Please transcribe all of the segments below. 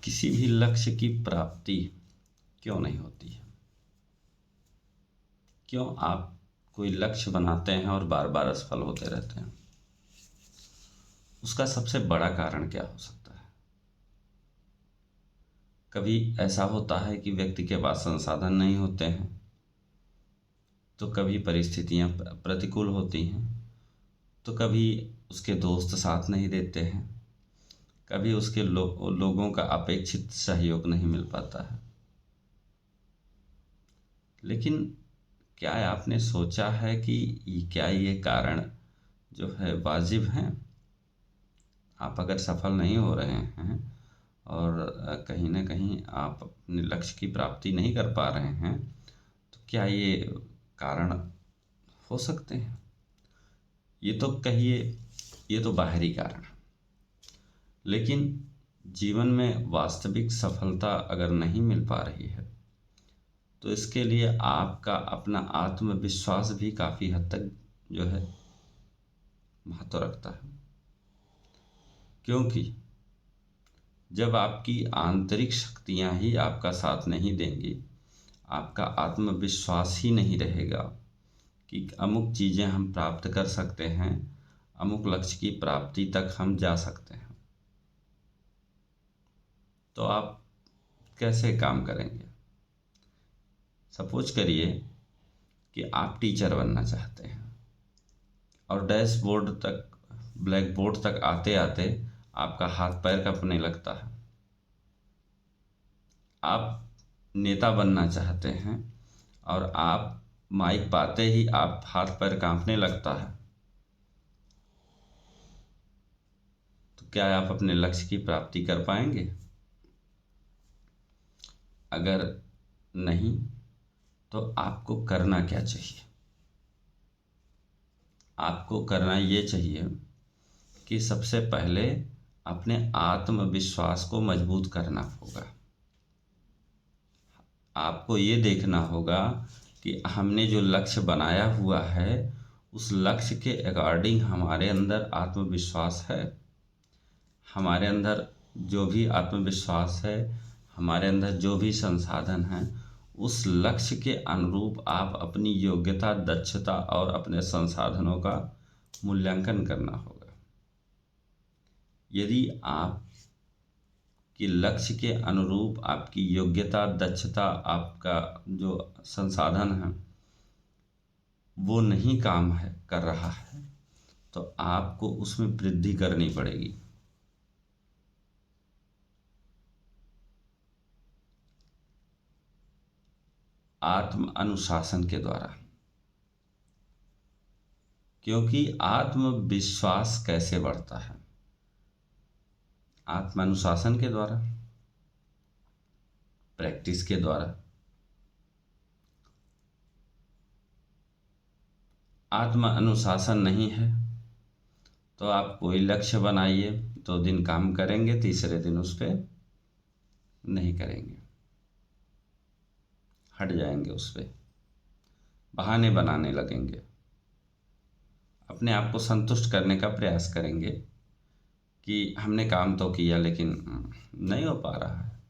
किसी भी लक्ष्य की प्राप्ति क्यों नहीं होती है? क्यों आप कोई लक्ष्य बनाते हैं और बार बार असफल होते रहते हैं? उसका सबसे बड़ा कारण क्या हो सकता है? कभी ऐसा होता है कि व्यक्ति के पास संसाधन नहीं होते हैं, तो कभी परिस्थितियां प्रतिकूल होती हैं, तो कभी उसके दोस्त साथ नहीं देते हैं, कभी उसके लोगों का अपेक्षित सहयोग नहीं मिल पाता है। लेकिन क्या आपने सोचा है कि क्या ये कारण जो है वाजिब हैं? आप अगर सफल नहीं हो रहे हैं और कहीं ना कहीं आप अपने लक्ष्य की प्राप्ति नहीं कर पा रहे हैं, तो क्या ये कारण हो सकते हैं? ये तो कहिए, ये तो बाहरी कारण है। लेकिन जीवन में वास्तविक सफलता अगर नहीं मिल पा रही है, तो इसके लिए आपका अपना आत्मविश्वास भी काफ़ी हद तक जो है महत्व रखता है। क्योंकि जब आपकी आंतरिक शक्तियां ही आपका साथ नहीं देंगी, आपका आत्मविश्वास ही नहीं रहेगा कि अमुक चीज़ें हम प्राप्त कर सकते हैं, अमुक लक्ष्य की प्राप्ति तक हम जा सकते हैं, तो आप कैसे काम करेंगे? सपोज करिए कि आप टीचर बनना चाहते हैं और डैशबोर्ड तक, ब्लैक बोर्ड तक आते आते आपका हाथ पैर कांपने लगता है। आप नेता बनना चाहते हैं और आप माइक पाते ही आप हाथ पैर कांपने लगता है, तो क्या आप अपने लक्ष्य की प्राप्ति कर पाएंगे? अगर नहीं, तो आपको करना क्या चाहिए? आपको करना ये चाहिए कि सबसे पहले अपने आत्मविश्वास को मजबूत करना होगा। आपको ये देखना होगा कि हमने जो लक्ष्य बनाया हुआ है, उस लक्ष्य के अकॉर्डिंग हमारे अंदर आत्मविश्वास है। हमारे अंदर जो भी आत्मविश्वास है, हमारे अंदर जो भी संसाधन हैं, उस लक्ष्य के अनुरूप आप अपनी योग्यता, दक्षता और अपने संसाधनों का मूल्यांकन करना होगा। यदि आप कि लक्ष्य के अनुरूप आपकी योग्यता, दक्षता, आपका जो संसाधन है वो नहीं काम है कर रहा है, तो आपको उसमें वृद्धि करनी पड़ेगी। आत्म अनुशासन के द्वारा। क्योंकि आत्मविश्वास कैसे बढ़ता है? आत्म अनुशासन के द्वारा, प्रैक्टिस के द्वारा। आत्म अनुशासन नहीं है तो आप कोई लक्ष्य बनाइए, 2 दिन काम करेंगे, तीसरे दिन उस पर नहीं करेंगे, हट जाएंगे, उस पर बहाने बनाने लगेंगे, अपने आप को संतुष्ट करने का प्रयास करेंगे कि हमने काम तो किया लेकिन नहीं हो पा रहा है।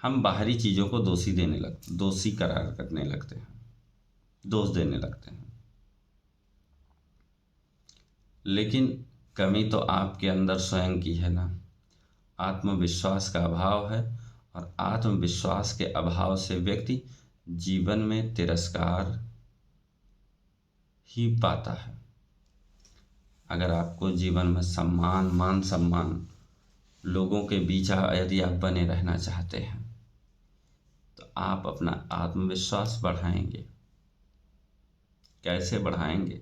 हम बाहरी चीज़ों को दोषी करार करने लगते हैं, दोष देने लगते हैं। लेकिन कमी तो आपके अंदर स्वयं की है ना। आत्मविश्वास का अभाव है, और आत्मविश्वास के अभाव से व्यक्ति जीवन में तिरस्कार ही पाता है। अगर आपको जीवन में सम्मान, मान सम्मान, लोगों के बीच यदि आप बने रहना चाहते हैं, तो आप अपना आत्मविश्वास बढ़ाएंगे। कैसे बढ़ाएंगे?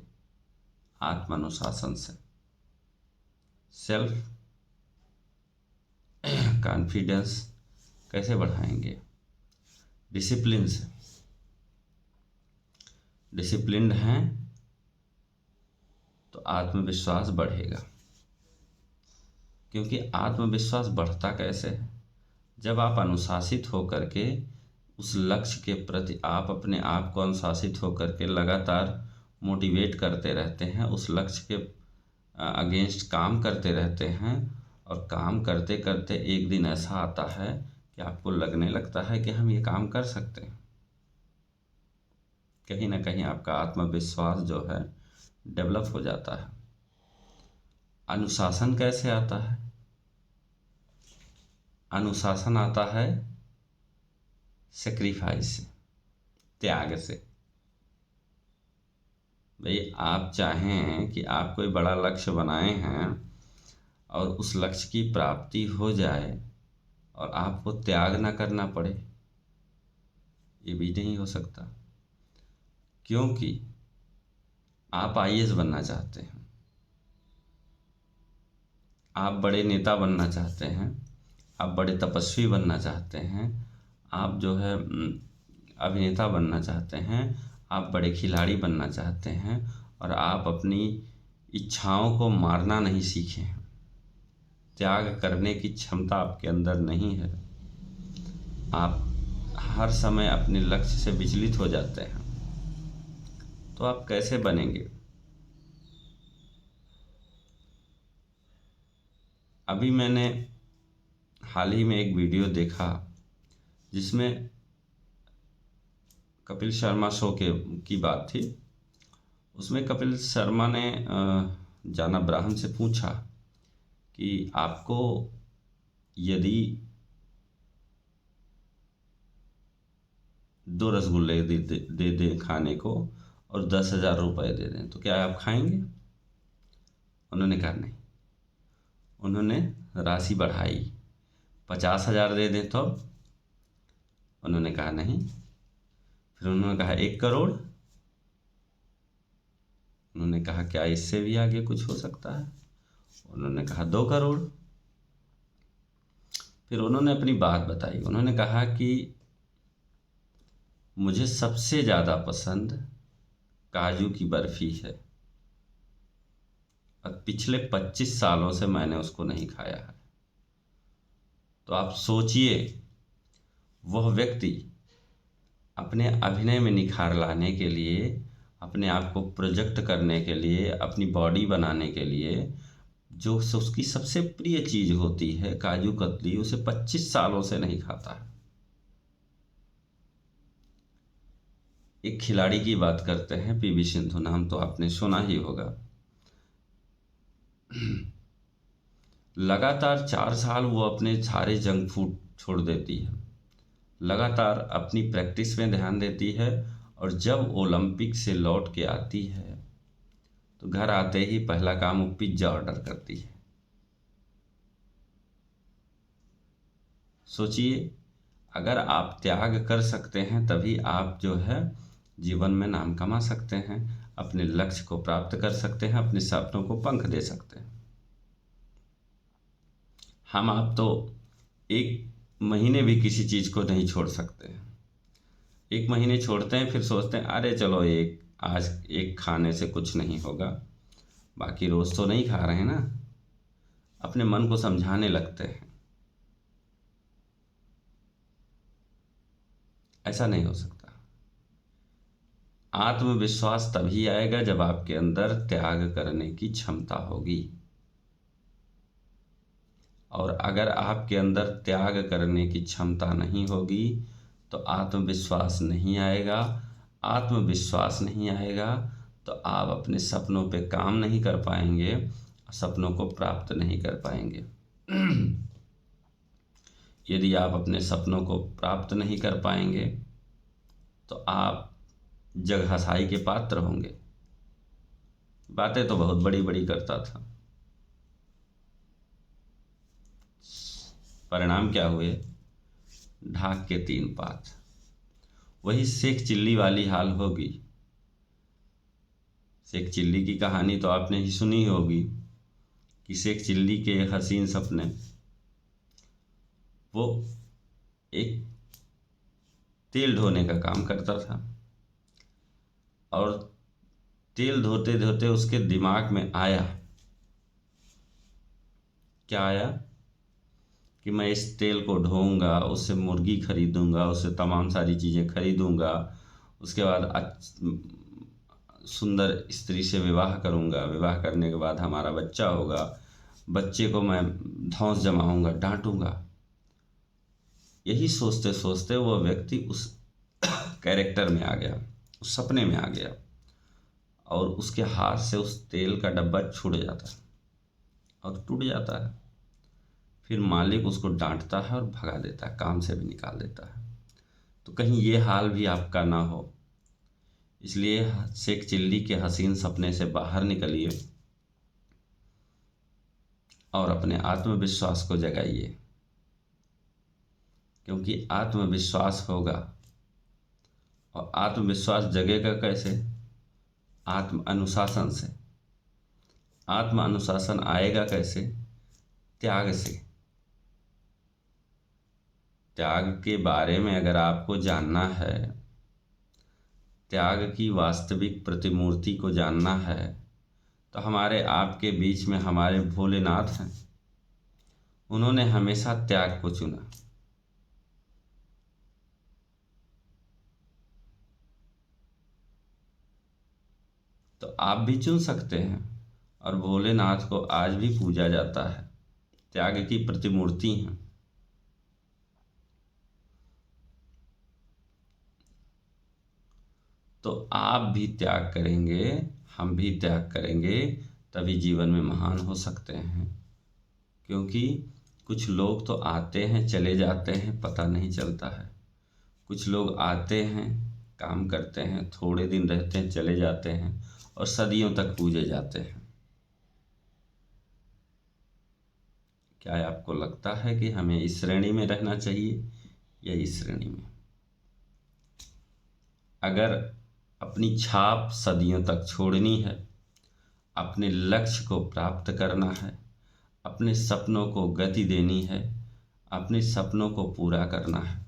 आत्मानुशासन से, सेल्फ कॉन्फिडेंस कैसे बढ़ाएंगे? डिसिप्लिन से। डिसिप्लिन्ड हैं तो आत्मविश्वास बढ़ेगा। क्योंकि आत्मविश्वास बढ़ता कैसे है? जब आप अनुशासित होकर के उस लक्ष्य के प्रति आप अपने आप को अनुशासित होकर के लगातार मोटिवेट करते रहते हैं, उस लक्ष्य के अगेंस्ट काम करते रहते हैं, और काम करते करते एक दिन ऐसा आता है कि आपको लगने लगता है कि हम ये काम कर सकते हैं। कहीं ना कहीं आपका आत्मविश्वास जो है डेवलप हो जाता है। अनुशासन कैसे आता है? अनुशासन आता है सेक्रीफाइस से, त्याग से। भाई आप चाहें कि आप कोई बड़ा लक्ष्य बनाए हैं और उस लक्ष्य की प्राप्ति हो जाए और आपको त्याग ना करना पड़े, ये भी नहीं हो सकता। क्योंकि आप आईएएस बनना चाहते हैं, आप बड़े नेता बनना चाहते हैं, आप बड़े तपस्वी बनना चाहते हैं, आप जो है अभिनेता बनना चाहते हैं, आप बड़े खिलाड़ी बनना चाहते हैं, और आप अपनी इच्छाओं को मारना नहीं सीखे हैं। त्याग करने की क्षमता आपके अंदर नहीं है। आप हर समय अपने लक्ष्य से विचलित हो जाते हैं, तो आप कैसे बनेंगे? अभी मैंने हाल ही में एक वीडियो देखा जिसमें कपिल शर्मा शो की बात थी। उसमें कपिल शर्मा ने जॉन अब्राहम से पूछा कि आपको यदि 2 रसगुल्ले दे दें खाने को और 10,000 रुपये दे दें तो क्या आप खाएंगे? उन्होंने कहा नहीं। उन्होंने राशि बढ़ाई, 50,000 दे दें तो? उन्होंने कहा नहीं। फिर उन्होंने कहा 1 करोड़? उन्होंने कहा क्या इससे भी आगे कुछ हो सकता है? उन्होंने कहा 2 करोड़। फिर उन्होंने अपनी बात बताई। उन्होंने कहा कि मुझे सबसे ज़्यादा पसंद काजू की बर्फ़ी है और पिछले 25 सालों से मैंने उसको नहीं खाया है। तो आप सोचिए, वह व्यक्ति अपने अभिनय में निखार लाने के लिए, अपने आप को प्रोजेक्ट करने के लिए, अपनी बॉडी बनाने के लिए, जो उसकी सबसे प्रिय चीज़ होती है काजू कतली, उसे 25 सालों से नहीं खाता है। एक खिलाड़ी की बात करते हैं, पीवी सिंधु, नाम तो आपने सुना ही होगा। लगातार 4 साल वो अपने सारे जंक फूड छोड़ देती है, लगातार अपनी प्रैक्टिस में ध्यान देती है, और जब ओलंपिक से लौट के आती है तो घर आते ही पहला काम वो पिज्ज़ा ऑर्डर करती है। सोचिए, अगर आप त्याग कर सकते हैं तभी आप जो है जीवन में नाम कमा सकते हैं, अपने लक्ष्य को प्राप्त कर सकते हैं, अपने सपनों को पंख दे सकते हैं। हम आप तो 1 महीने भी किसी चीज़ को नहीं छोड़ सकते हैं। 1 महीने छोड़ते हैं, फिर सोचते हैं अरे चलो आज एक खाने से कुछ नहीं होगा, बाकी रोज़ तो नहीं खा रहे हैं ना। अपने मन को समझाने लगते हैं। ऐसा नहीं हो सकता। आत्मविश्वास तभी आएगा जब आपके अंदर त्याग करने की क्षमता होगी। और अगर आपके अंदर त्याग करने की क्षमता नहीं होगी तो आत्मविश्वास नहीं आएगा। आत्मविश्वास नहीं आएगा तो आप अपने सपनों पे काम नहीं कर पाएंगे, सपनों को प्राप्त नहीं कर पाएंगे। यदि आप अपने सपनों को प्राप्त नहीं कर पाएंगे तो आप जगहंसाई के पात्र होंगे। बातें तो बहुत बड़ी बड़ी करता था, परिणाम क्या हुए? ढाक के 3 पात। वही शेख चिल्ली वाली हाल होगी। शेख चिल्ली की कहानी तो आपने ही सुनी होगी कि शेख चिल्ली के हसीन सपने, वो एक तेल ढोने का काम करता था, और तेल धोते धोते उसके दिमाग में आया, क्या आया कि मैं इस तेल को ढोऊंगा, उससे मुर्गी खरीदूंगा, उससे तमाम सारी चीज़ें खरीदूंगा, उसके बाद सुंदर स्त्री से विवाह करूंगा, विवाह करने के बाद हमारा बच्चा होगा, बच्चे को मैं धौंस जमाऊंगा, डांटूंगा। यही सोचते सोचते वो व्यक्ति उस कैरेक्टर में आ गया, उस सपने में आ गया, और उसके हाथ से उस तेल का डब्बा छूट जाता है और टूट जाता है। फिर मालिक उसको डांटता है और भगा देता है, काम से भी निकाल देता है। तो कहीं ये हाल भी आपका ना हो, इसलिए शेख चिल्ली के हसीन सपने से बाहर निकलिए और अपने आत्मविश्वास को जगाइए, क्योंकि आत्मविश्वास होगा। और आत्मविश्वास जगेगा कैसे? आत्म अनुशासन से। आत्म अनुशासन आएगा कैसे? त्याग से। त्याग के बारे में अगर आपको जानना है, त्याग की वास्तविक प्रतिमूर्ति को जानना है, तो हमारे आपके बीच में हमारे भोलेनाथ हैं। उन्होंने हमेशा त्याग को चुना। तो आप भी चुन सकते हैं, और भोलेनाथ को आज भी पूजा जाता है, त्याग की प्रतिमूर्ति हैं। तो आप भी त्याग करेंगे, हम भी त्याग करेंगे, तभी जीवन में महान हो सकते हैं। क्योंकि कुछ लोग तो आते हैं चले जाते हैं, पता नहीं चलता है। कुछ लोग आते हैं, काम करते हैं, थोड़े दिन रहते हैं, चले जाते हैं, और सदियों तक पूजे जाते हैं। क्या आपको लगता है कि हमें इस श्रेणी में रहना चाहिए या इस श्रेणी में? अगर अपनी छाप सदियों तक छोड़नी है, अपने लक्ष्य को प्राप्त करना है, अपने सपनों को गति देनी है, अपने सपनों को पूरा करना है,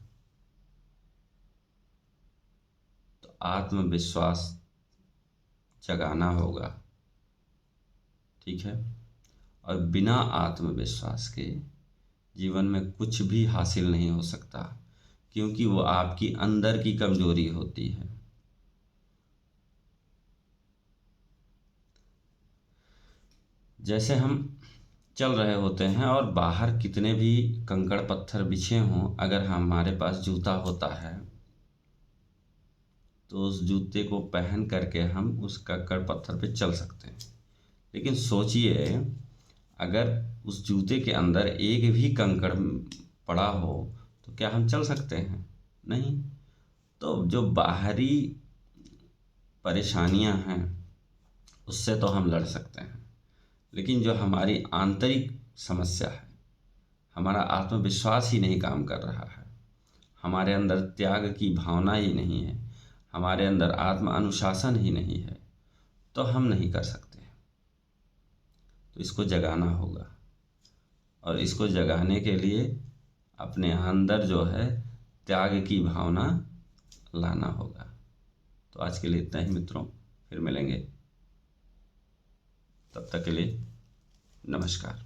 तो आत्मविश्वास जगाना होगा। ठीक है? और बिना आत्मविश्वास के जीवन में कुछ भी हासिल नहीं हो सकता, क्योंकि वो आपकी अंदर की कमजोरी होती है। जैसे हम चल रहे होते हैं और बाहर कितने भी कंकड़ पत्थर बिछे हों, अगर हमारे पास जूता होता है तो उस जूते को पहन करके हम उस कंकड़ पत्थर पे चल सकते हैं। लेकिन सोचिए, अगर उस जूते के अंदर एक भी कंकड़ पड़ा हो तो क्या हम चल सकते हैं? नहीं। तो जो बाहरी परेशानियां हैं उससे तो हम लड़ सकते हैं, लेकिन जो हमारी आंतरिक समस्या है, हमारा आत्मविश्वास ही नहीं काम कर रहा है, हमारे अंदर त्याग की भावना ही नहीं है, हमारे अंदर आत्म अनुशासन ही नहीं है, तो हम नहीं कर सकते। तो इसको जगाना होगा, और इसको जगाने के लिए अपने अंदर जो है त्याग की भावना लाना होगा। तो आज के लिए इतना ही मित्रों, फिर मिलेंगे। तब तक के लिए नमस्कार।